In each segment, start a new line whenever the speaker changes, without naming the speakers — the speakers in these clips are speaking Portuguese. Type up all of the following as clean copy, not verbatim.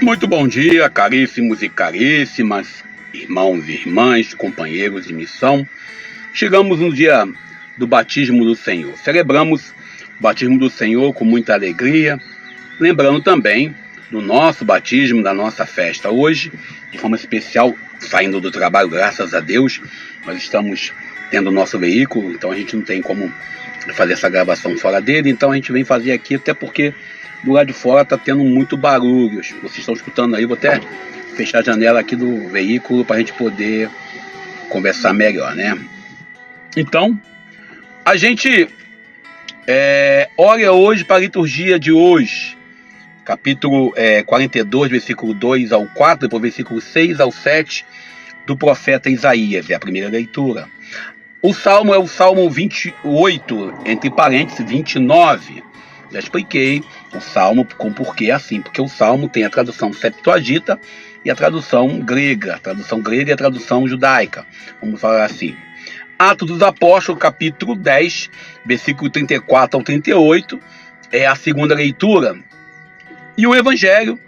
Muito bom dia, caríssimos e caríssimas, irmãos e irmãs, companheiros de missão. Chegamos no dia do batismo do Senhor. Celebramos o batismo do Senhor com muita alegria, lembrando também do nosso batismo, da nossa festa. Hoje, de forma especial, saindo do trabalho, graças a Deus, nós estamos tendo o nosso veículo, então a gente não tem como fazer essa gravação fora dele, então a gente vem fazer aqui, até porque do lado de fora está tendo muito barulho. Vocês estão escutando aí, vou até fechar a janela aqui do veículo para a gente poder conversar melhor, né? Então, a gente olha hoje para a liturgia de hoje, capítulo 42, versículo 2 ao 4, depois versículo 6 ao 7 do profeta Isaías, é a primeira leitura. O salmo é o salmo 28, entre parênteses, 29. Já expliquei o salmo com porquê assim, porque o salmo tem a tradução Septuaginta e a tradução grega. A tradução grega e a tradução judaica, vamos falar assim. Atos dos Apóstolos, capítulo 10, versículo 34 ao 38, é a segunda leitura. E o Evangelho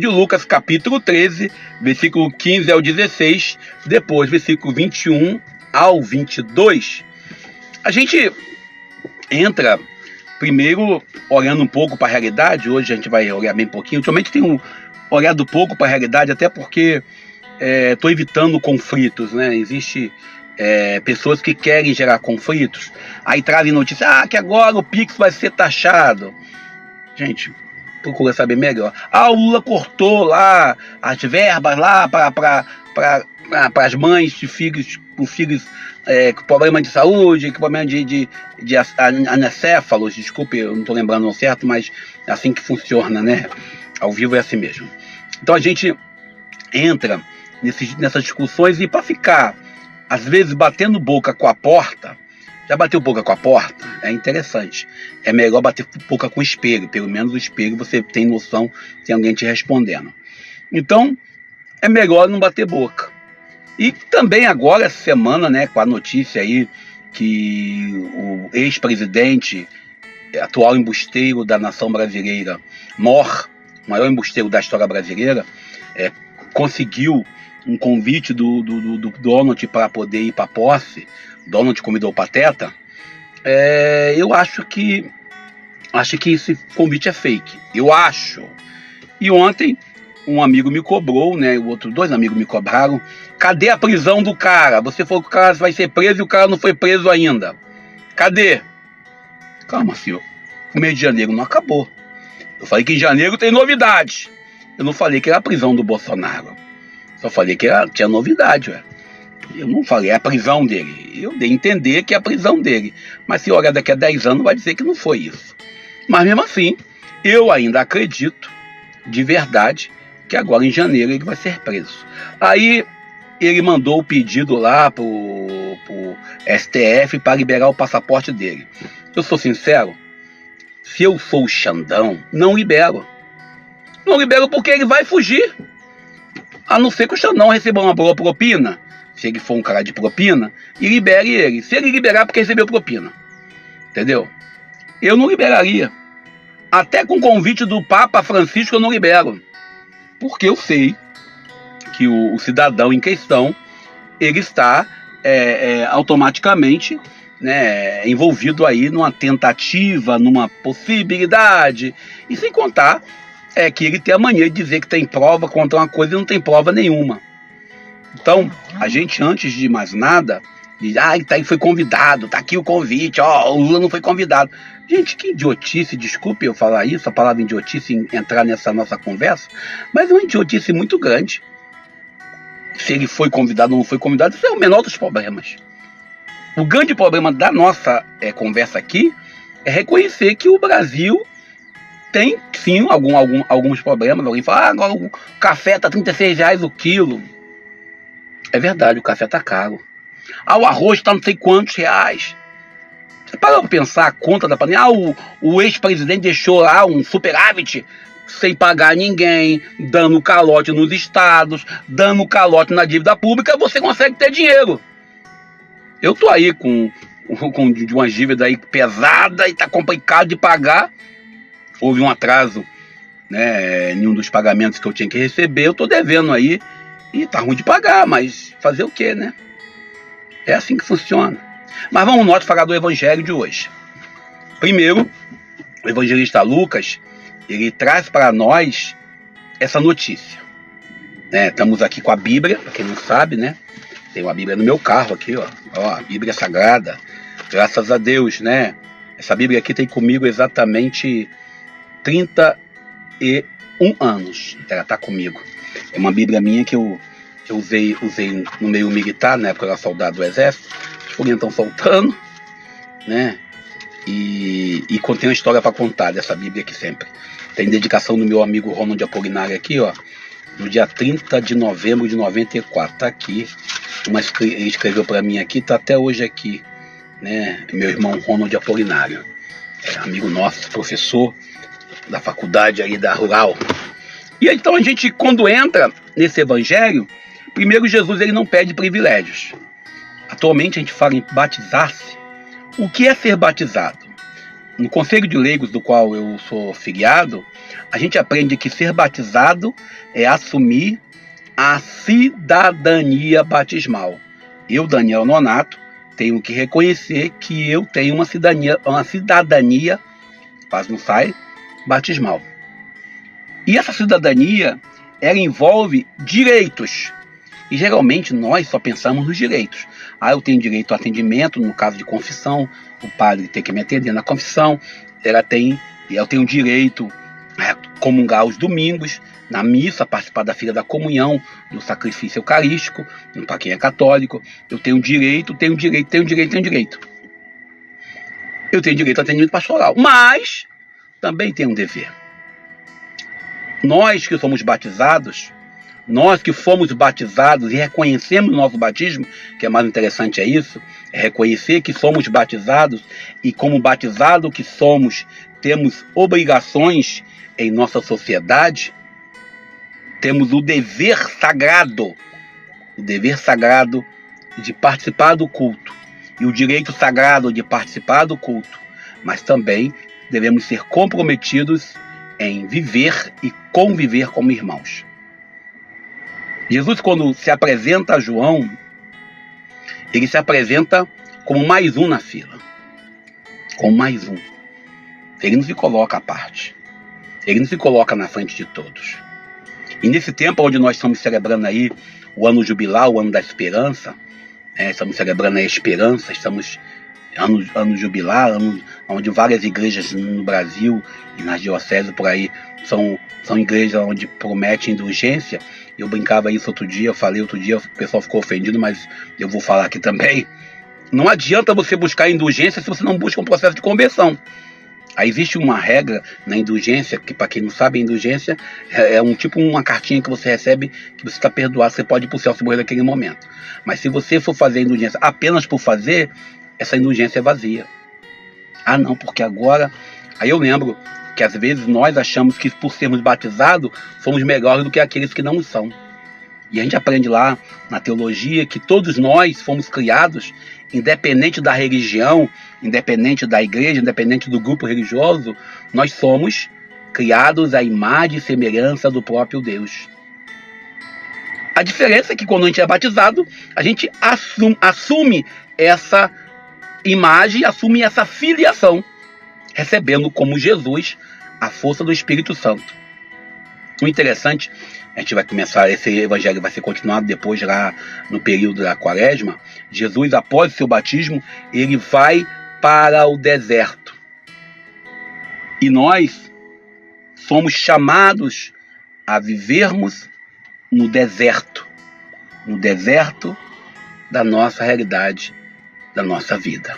de Lucas, capítulo 13, versículo 15 ao 16, depois versículo 21 ao 22. A gente entra primeiro olhando um pouco para a realidade. Hoje a gente vai olhar bem pouquinho. Ultimamente tenho olhado pouco para a realidade, até porque estou evitando conflitos, né? Existe pessoas que querem gerar conflitos, aí trazem notícia, que agora o Pix vai ser taxado. Gente, procura saber melhor. O Lula cortou lá as verbas lá para as mães de filhos com filhos com problema de saúde, com problema de anacéfalos, desculpe, eu não estou lembrando o certo, mas é assim que funciona, né? Ao vivo é assim mesmo. Então a gente entra nessas discussões, e para ficar, às vezes, batendo boca com a porta. Já bateu boca com a porta? É interessante. É melhor bater boca com o espelho. Pelo menos o espelho você tem noção, tem alguém te respondendo. Então, é melhor não bater boca. E também agora, essa semana, né, com a notícia aí que o ex-presidente, atual embusteiro da nação brasileira, o maior embusteiro da história brasileira, conseguiu um convite do Donald para poder ir para a posse. Donald convidou o Pateta. Eu acho que esse convite é fake. Eu acho. E ontem um amigo me cobrou, né? Dois amigos me cobraram. Cadê a prisão do cara? Você falou que o cara vai ser preso e o cara não foi preso ainda. Cadê? Calma, senhor. O mês de janeiro não acabou. Eu falei que em janeiro tem novidade. Eu não falei que era a prisão do Bolsonaro. Só falei que tinha novidade, ué. Eu não falei a prisão dele. Eu dei a entender que é a prisão dele. Mas se olhar daqui a 10 anos, vai dizer que não foi isso. Mas mesmo assim, eu ainda acredito, de verdade, que agora em janeiro ele vai ser preso. Aí ele mandou o pedido lá pro STF para liberar o passaporte dele. Eu sou sincero, se eu sou o Xandão, não libero. Não libero porque ele vai fugir. A não ser que o Xandão receba uma boa propina, se ele for um cara de propina, e libere ele. Se ele liberar, porque recebeu propina. Entendeu? Eu não liberaria. Até com convite do Papa Francisco eu não libero. Porque eu sei que o cidadão em questão, ele está automaticamente, né, envolvido aí numa tentativa, numa possibilidade. E sem contar que ele tem a mania de dizer que tem prova contra uma coisa e não tem prova nenhuma. Então, a gente, antes de mais nada, diz, foi convidado, tá aqui o convite, o Lula não foi convidado. Gente, que idiotice, desculpe eu falar isso, a palavra idiotice entrar nessa nossa conversa, mas é uma idiotice muito grande. Se ele foi convidado ou não foi convidado, isso é o menor dos problemas. O grande problema da nossa conversa aqui é reconhecer que o Brasil tem, sim, alguns problemas. Alguém fala, agora o café está R$36 o quilo. É verdade, o café está caro. O arroz está não sei quantos reais. Você parou para pensar a conta da pandemia? O ex-presidente deixou lá um superávit sem pagar ninguém, dando calote nos estados, dando calote na dívida pública, você consegue ter dinheiro. Eu tô aí com de uma dívida aí pesada e tá complicado de pagar. Houve um atraso né, nenhum dos pagamentos que eu tinha que receber, eu estou devendo aí, e tá ruim de pagar, mas fazer o quê, né? É assim que funciona. Mas vamos nós falar do evangelho de hoje. Primeiro, o evangelista Lucas, ele traz para nós essa notícia, né? Estamos aqui com a Bíblia, para quem não sabe, né? Tem uma Bíblia no meu carro aqui, ó, a Bíblia Sagrada, graças a Deus, né? Essa Bíblia aqui tem comigo exatamente 31 anos, ela está comigo. É uma Bíblia minha que eu usei no meio militar, na época eu era soldado do exército, os foguinhos estão soltando, né? E contém uma história para contar dessa Bíblia aqui sempre. Tem dedicação do meu amigo Ronald Apolinário aqui, ó, no dia 30 de novembro de 94, tá aqui. Ele escreveu para mim aqui, tá até hoje aqui, né? Meu irmão Ronald Apolinário, amigo nosso, professor da faculdade aí da Rural. E então a gente, quando entra nesse evangelho, primeiro Jesus ele não pede privilégios. Atualmente a gente fala em batizar-se. O que é ser batizado? No Conselho de Leigos, do qual eu sou filiado, a gente aprende que ser batizado é assumir a cidadania batismal. Eu, Daniel Nonato, tenho que reconhecer que eu tenho uma cidadania, quase não sai, batismal. E essa cidadania, ela envolve direitos. E geralmente nós só pensamos nos direitos. Eu tenho direito ao atendimento, no caso de confissão, o padre tem que me atender na confissão, eu tenho direito a comungar aos domingos, na missa, participar da fila da comunhão, do sacrifício eucarístico, para quem é católico. Eu tenho direito. Eu tenho direito ao atendimento pastoral, mas também tenho um dever. Nós que fomos batizados e reconhecemos o nosso batismo, que é mais interessante isso, é reconhecer que somos batizados e como batizado que somos, temos obrigações em nossa sociedade, temos o dever sagrado de participar do culto e o direito sagrado de participar do culto, mas também devemos ser comprometidos em viver e conviver como irmãos. Jesus, quando se apresenta a João, ele se apresenta como mais um na fila. Como mais um. Ele não se coloca à parte. Ele não se coloca na frente de todos. E nesse tempo onde nós estamos celebrando aí o ano jubilar, o ano da esperança, estamos celebrando a esperança, estamos ano jubilar, onde várias igrejas no Brasil e nas dioceses por aí são igrejas onde prometem indulgência. Eu brincava isso outro dia, o pessoal ficou ofendido, mas eu vou falar aqui também. Não adianta você buscar indulgência se você não busca um processo de conversão. Aí existe uma regra na indulgência, que para quem não sabe, a indulgência é uma cartinha que você recebe, que você está perdoado, você pode ir para o céu se morrer naquele momento. Mas se você for fazer a indulgência apenas por fazer, essa indulgência é vazia. Não, porque agora... Aí eu lembro que às vezes nós achamos que por sermos batizados, somos melhores do que aqueles que não são. E a gente aprende lá na teologia que todos nós fomos criados, independente da religião, independente da igreja, independente do grupo religioso, nós somos criados à imagem e semelhança do próprio Deus. A diferença é que quando a gente é batizado, a gente assume essa imagem, assume essa filiação, recebendo como Jesus a força do Espírito Santo. O interessante, a gente vai começar, esse evangelho vai ser continuado depois lá no período da quaresma. Jesus, após o seu batismo, ele vai para o deserto. E nós somos chamados a vivermos no deserto da nossa realidade, da nossa vida.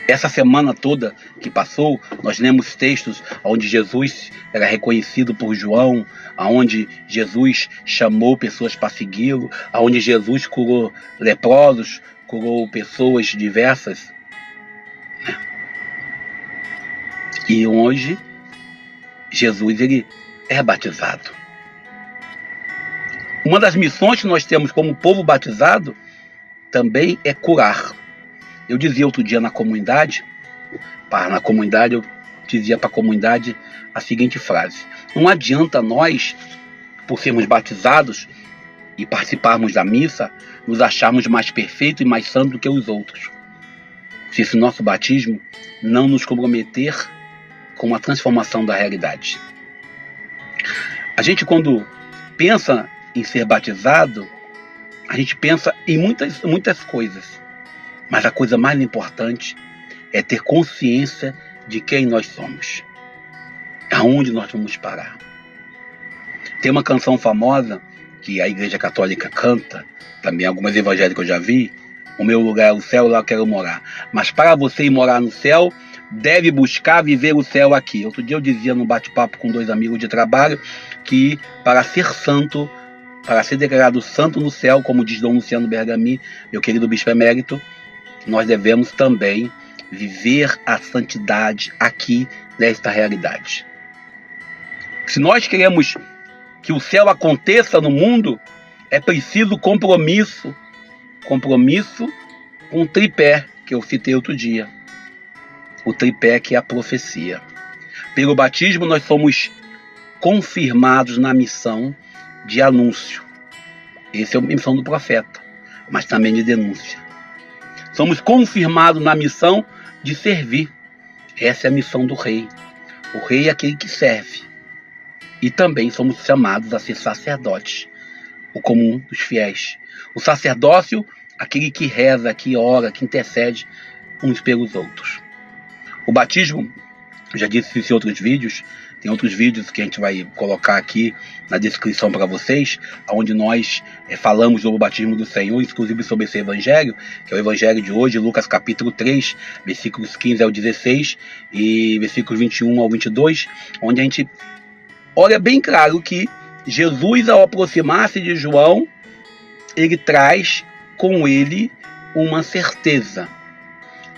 Essa semana toda que passou, nós lemos textos onde Jesus era reconhecido por João, onde Jesus chamou pessoas para segui-lo, onde Jesus curou leprosos, curou pessoas diversas. E hoje, Jesus ele é batizado. Uma das missões que nós temos como povo batizado também é curar. Eu dizia outro dia na comunidade eu dizia para a comunidade a seguinte frase: não adianta nós, por sermos batizados e participarmos da missa, nos acharmos mais perfeitos e mais santos do que os outros, se esse nosso batismo não nos comprometer com a transformação da realidade. A gente, quando pensa em ser batizado, a gente pensa em muitas coisas, mas a coisa mais importante é ter consciência de quem nós somos, aonde nós vamos parar. Tem uma canção famosa que a Igreja Católica canta, também algumas evangélicas eu já vi: o meu lugar é o céu, lá eu quero morar. Mas para você ir morar no céu, deve buscar viver o céu aqui. Outro dia eu dizia num bate-papo com 2 amigos de trabalho que para ser santo, para ser declarado santo no céu, como diz Dom Luciano Bergamin, meu querido bispo emérito, nós devemos também viver a santidade aqui nesta realidade. Se nós queremos que o céu aconteça no mundo, é preciso compromisso com o tripé que eu citei outro dia. O tripé que é a profecia. Pelo batismo nós somos confirmados na missão de anúncio. Essa é a missão do profeta, mas também de denúncia. Somos confirmados na missão de servir. Essa é a missão do rei. O rei é aquele que serve. E também somos chamados a ser sacerdotes, o comum dos fiéis. O sacerdócio, aquele que reza, que ora, que intercede uns pelos outros. O batismo, eu já disse isso em outros vídeos, tem outros vídeos que a gente vai colocar aqui na descrição para vocês, onde nós falamos sobre o batismo do Senhor, inclusive sobre esse evangelho, que é o evangelho de hoje, Lucas capítulo 3, versículos 15 ao 16 e versículos 21 ao 22, onde a gente olha bem claro que Jesus, ao aproximar-se de João, ele traz com ele uma certeza: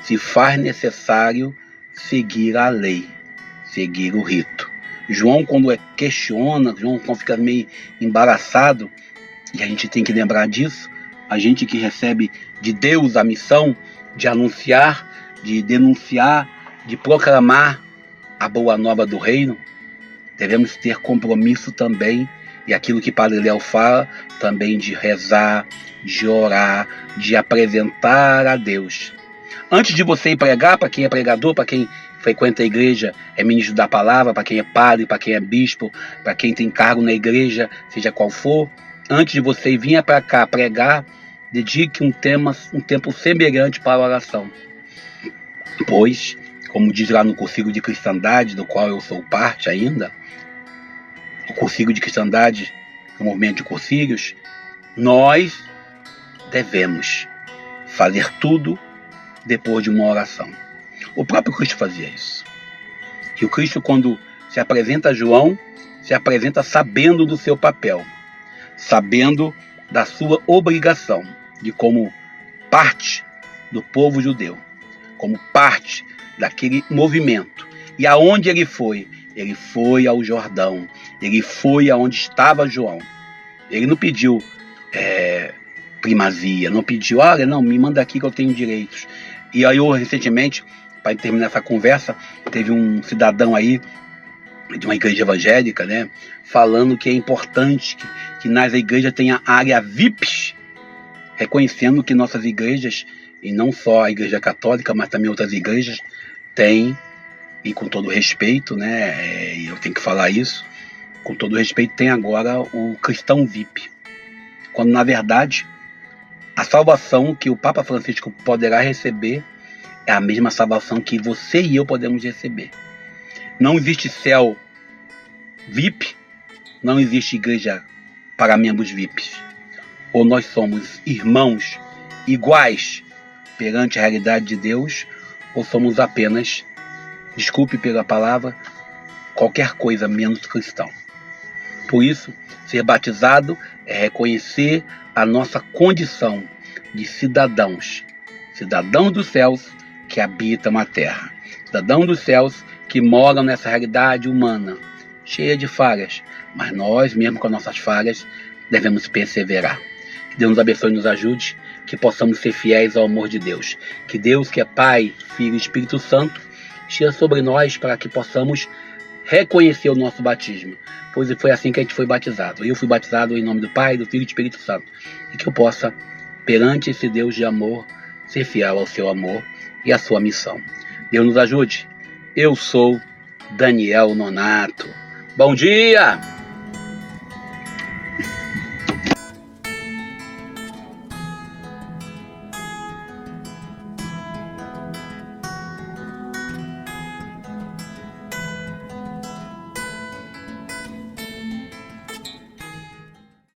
se faz necessário seguir a lei, seguir o rito. João, quando questiona, João fica meio embaraçado, e a gente tem que lembrar disso, a gente que recebe de Deus a missão de anunciar, de denunciar, de proclamar a boa nova do reino, devemos ter compromisso também, e aquilo que Padre Léo fala, também de rezar, de orar, de apresentar a Deus. Antes de você ir pregar, para quem é pregador, para quem frequenta a igreja, é ministro da palavra, para quem é padre, para quem é bispo, para quem tem cargo na igreja, seja qual for, antes de você vir para cá pregar, dedique um tempo semelhante para a oração. Pois, como diz lá no Cursilho de Cristandade, do qual eu sou parte ainda, o Cursilho de Cristandade, o movimento de cursilhos, nós devemos fazer tudo depois de uma oração. O próprio Cristo fazia isso. E o Cristo, quando se apresenta a João, se apresenta sabendo do seu papel, sabendo da sua obrigação, de como parte do povo judeu, como parte daquele movimento. E aonde ele foi? Ele foi ao Jordão, ele foi aonde estava João. Ele não pediu primazia, não pediu, olha, não, me manda aqui que eu tenho direitos. E aí eu recentemente, para terminar essa conversa, teve um cidadão aí de uma igreja evangélica, né, falando que é importante que nas igrejas tenha área VIPs, reconhecendo que nossas igrejas, e não só a igreja católica, mas também outras igrejas, têm, e com todo respeito, né, eu tenho que falar isso, com todo respeito, tem agora o cristão VIP. Quando, na verdade, a salvação que o Papa Francisco poderá receber é a mesma salvação que você e eu podemos receber. Não existe céu VIP, não existe igreja para membros VIPs. Ou nós somos irmãos iguais perante a realidade de Deus, ou somos apenas, desculpe pela palavra, qualquer coisa menos cristão. Por isso, ser batizado é reconhecer a nossa condição de cidadãos dos céus que habitam a terra, cidadãos dos céus que moram nessa realidade humana, cheia de falhas, mas nós, mesmo com nossas falhas, devemos perseverar. Que Deus nos abençoe e nos ajude, que possamos ser fiéis ao amor de Deus. Que Deus, que é Pai, Filho e Espírito Santo, esteja sobre nós para que possamos reconhecer o nosso batismo, pois foi assim que a gente foi batizado. Eu fui batizado em nome do Pai, do Filho e do Espírito Santo, e que eu possa, perante esse Deus de amor, ser fiel ao seu amor e à sua missão. Deus nos ajude. Eu sou Daniel Nonato. Bom dia!